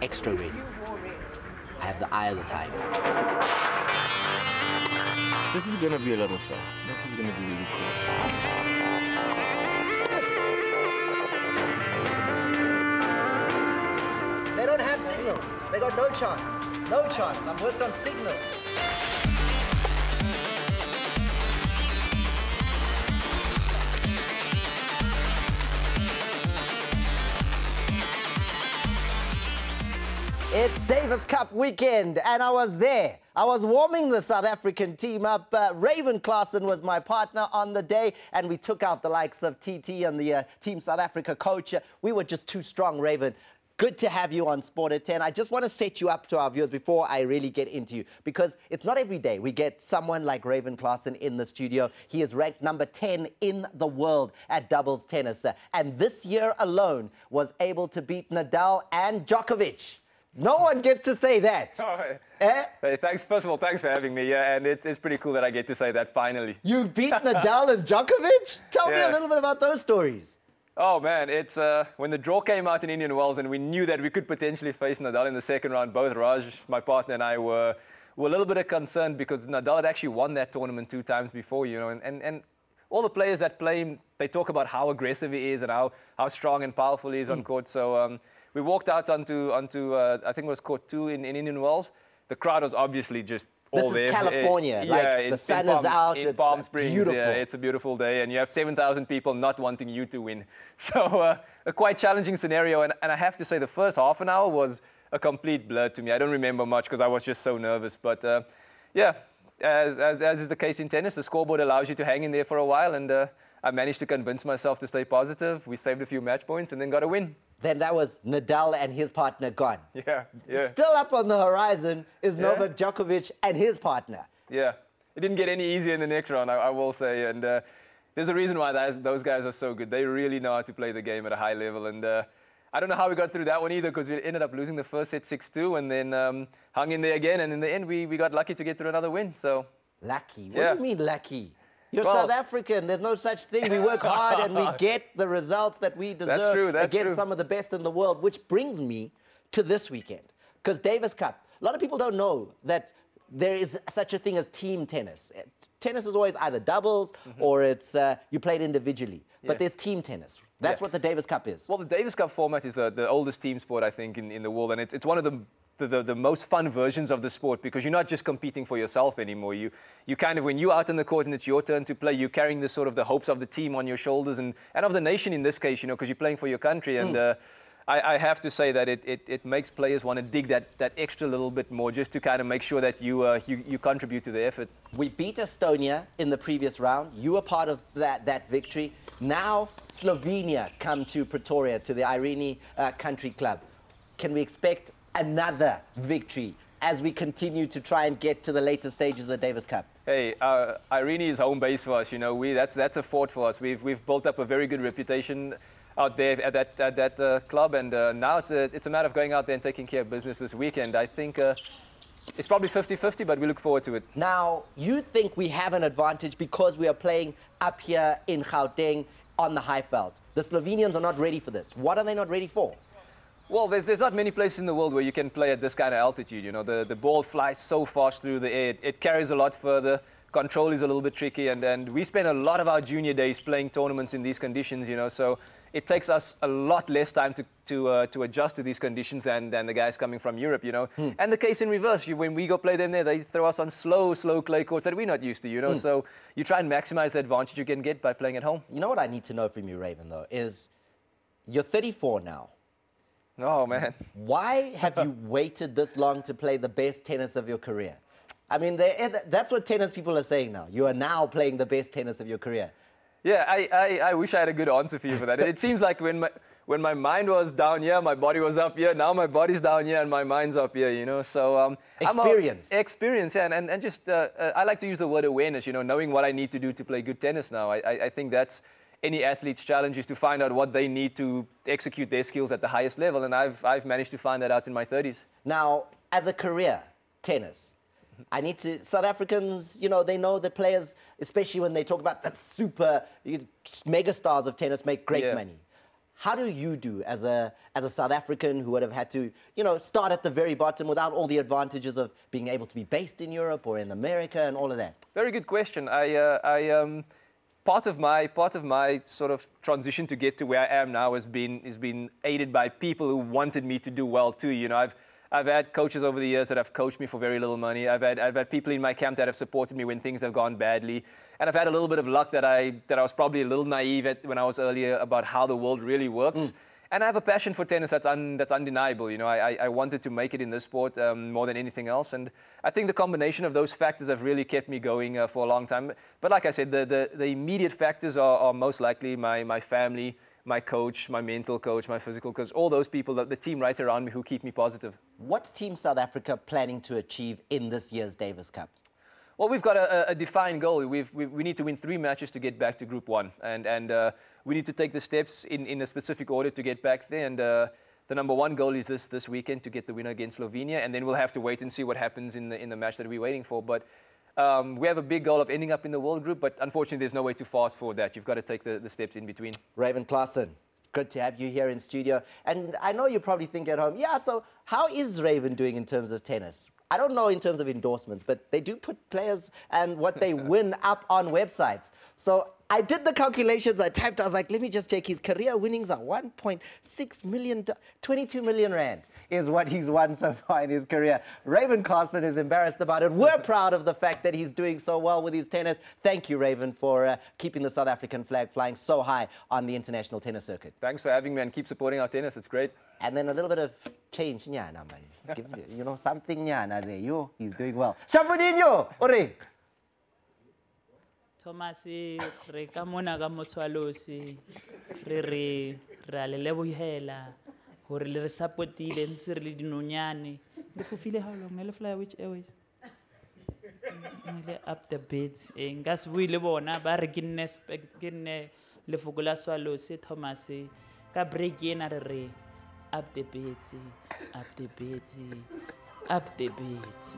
extra ready. I have the eye of the tiger. This is going to be a lot of fun. This is going to be really cool. They don't have signals. They got no chance. No chance. I've worked on signals. It's Davis Cup weekend, and I was there. I was warming the South African team up. Raven Klaasen was my partner on the day, and we took out the likes of TT and the Team South Africa coach. We were just too strong, Raven. Good to have you on Sport at 10. I just want to set you up to our viewers before I really get into you, because it's not every day we get someone like Raven Klaasen in the studio. He is ranked number 10 in the world at doubles tennis, and this year alone was able to beat Nadal and Djokovic. No one gets to say that. Oh, hey, thanks. First of all, thanks for having me. Yeah, and it's pretty cool that I get to say that finally. You beat Nadal and Djokovic? Tell me a little bit about those stories. Oh man, it's when the draw came out in Indian Wells and we knew that we could potentially face Nadal in the second round. Both Raj, my partner, and I were a little bit concerned because Nadal had actually won that tournament 2 times before, you know, and all the players that play him, they talk about how aggressive he is and how strong and powerful he is on court. So. We walked out onto I think it was court 2 in Indian Wells. The crowd was obviously just all there. This is California. Like the sun is out. It's Palm Springs. Beautiful. Yeah, it's a beautiful day, and you have 7,000 people not wanting you to win. So a quite challenging scenario. And I have to say, the first half an hour was a complete blur to me. I don't remember much because I was just so nervous. But yeah, as is the case in tennis, the scoreboard allows you to hang in there for a while, and I managed to convince myself to stay positive. We saved a few match points and then got a win. Then that was Nadal and his partner gone. Yeah. Still up on the horizon is Novak Djokovic and his partner. Yeah. It didn't get any easier in the next round, I will say. And there's a reason why those guys are so good. They really know how to play the game at a high level. And I don't know how we got through that one either, because we ended up losing the first set 6-2 and then hung in there again. And in the end, we got lucky to get through another win. So lucky? What do you mean lucky? You're South African. There's no such thing. We work hard and we get the results that we deserve against some of the best in the world, which brings me to this weekend. Because Davis Cup, a lot of people don't know that there is such a thing as team tennis. Tennis is always either doubles or it's you play it individually. But there's team tennis. That's what the Davis Cup is. Well, the Davis Cup format is the oldest team sport, I think, in the world. And it's one of the most fun versions of the sport, because you're not just competing for yourself anymore. You kind of, when you're out on the court and it's your turn to play, you're carrying the sort of the hopes of the team on your shoulders and of the nation in this case, you know, because you're playing for your country. And I have to say that it makes players want to dig that extra little bit more, just to kind of make sure that you contribute to the effort. We beat Estonia in the previous round. You were part of that victory. Now Slovenia come to Pretoria, to the Irene Country Club. Can we expect another victory as we continue to try and get to the later stages of the Davis Cup? Hey, Irene is home base for us. You know, that's a fort for us. We've built up a very good reputation out there at that club, and now it's a matter of going out there and taking care of business this weekend. I think it's probably 50-50, but we look forward to it. Now, you think we have an advantage because we are playing up here in Gauteng on the high veld. The Slovenians are not ready for this. What are they not ready for? Well, there's not many places in the world where you can play at this kind of altitude. You know, the ball flies so fast through the air. It carries a lot further. Control is a little bit tricky. And we spend a lot of our junior days playing tournaments in these conditions, you know. So it takes us a lot less time to adjust to these conditions than the guys coming from Europe, you know. And the case in reverse, when we go play them there, they throw us on slow clay courts that we're not used to, you know. So you try and maximize the advantage you can get by playing at home. You know what I need to know from you, Raven, though, is you're 34 now. Oh, man. Why have you waited this long to play the best tennis of your career? I mean, that's what tennis people are saying now. You are now playing the best tennis of your career. Yeah, I wish I had a good answer for you for that. It seems like when my mind was down here, my body was up here. Now my body's down here and my mind's up here, you know. So experience. Experience, yeah. And just, I like to use the word awareness, you know, knowing what I need to do to play good tennis now. I think that's any athlete's challenge, is to find out what they need to execute their skills at the highest level, and I've managed to find that out in my 30s. Now, as a career, tennis, I need to, South Africans, you know, they know the players, especially when they talk about the super mega stars of tennis, make great money. how do you do as a South African who would have had to, you know, start at the very bottom without all the advantages of being able to be based in Europe or in America and all of that? Very good question. Part of my sort of transition to get to where I am now has been aided by people who wanted me to do well too. You know, I've had coaches over the years that have coached me for very little money. I've had people in my camp that have supported me when things have gone badly. And I've had a little bit of luck that I was probably a little naive when I was earlier about how the world really works. And I have a passion for tennis that's undeniable. You know, I wanted to make it in this sport more than anything else. And I think the combination of those factors have really kept me going for a long time. But like I said, the immediate factors are most likely my family, my coach, my mental coach, my physical coach, all those people, the team right around me who keep me positive. What's Team South Africa planning to achieve in this year's Davis Cup? Well, we've got a defined goal. We need to win 3 matches to get back to Group 1. And we need to take the steps in a specific order to get back there. And the #1 goal is this weekend to get the winner against Slovenia. And then we'll have to wait and see what happens in the match that we're waiting for. But we have a big goal of ending up in the world group. But unfortunately, there's no way to fast forward that. You've got to take the steps in between. Raven Klaasen, good to have you here in studio. And I know you probably think at home, yeah, so how is Raven doing in terms of tennis? I don't know in terms of endorsements, but they do put players and what they win up on websites. So I did the calculations, I was like, let me just check. His career winnings are 1.6 million, 22 million rand is what he's won so far in his career. Raven Klaasen is embarrassed about it. We're proud of the fact that he's doing so well with his tennis. Thank you, Raven, for keeping the South African flag flying so high on the international tennis circuit. Thanks for having me and keep supporting our tennis. It's great. And then a little bit of change, man. You know, something there. He's doing well. Shambudinho, Ore. Thomas, re ka mona ka motswalosi re ra le lebohela hore le re supportile ntse re le dinonyane le fofile how long le fly which airways le up the beds nka se bui le bona ba re ke nne le fokola swalosi Thomas ka break ena re up the beds up the beds up the beds